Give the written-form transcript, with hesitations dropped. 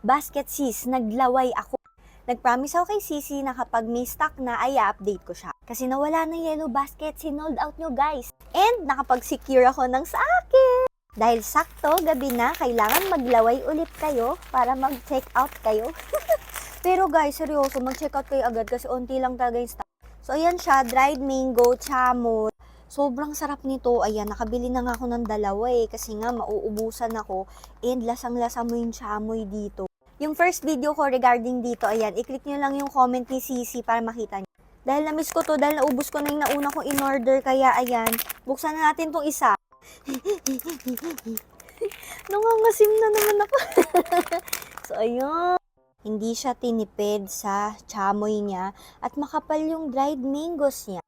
Basket sis, naglaway ako. Nag-promise ako kay Sisi na kapag may stock na ay update ko siya. Kasi nawala na yellow basket, sinold out nyo guys. And nakapag-secure ako ng sa akin. Dahil sakto, gabi na, kailangan maglaway ulit kayo para mag-check out kayo. Pero guys, seryoso, mag-check out kayo agad kasi onti lang talaga yung stock. So ayan siya, dried mango, chamon. Sobrang sarap nito. Ayan, nakabili na nga ako ng dalawa kasi nga mauubusan ako and lasang-lasa mo yung chamoy dito. Yung first video ko regarding dito, ayan, i-click nyo lang yung comment ni Sisi para makita nyo. Dahil na-miss ko to, dahil naubos ko na yung nauna kong in-order, kaya ayan, buksan na natin tong isa. Nangangasim na naman ako. So ayun, hindi siya tinipid sa chamoy niya at makapal yung dried mangoes niya.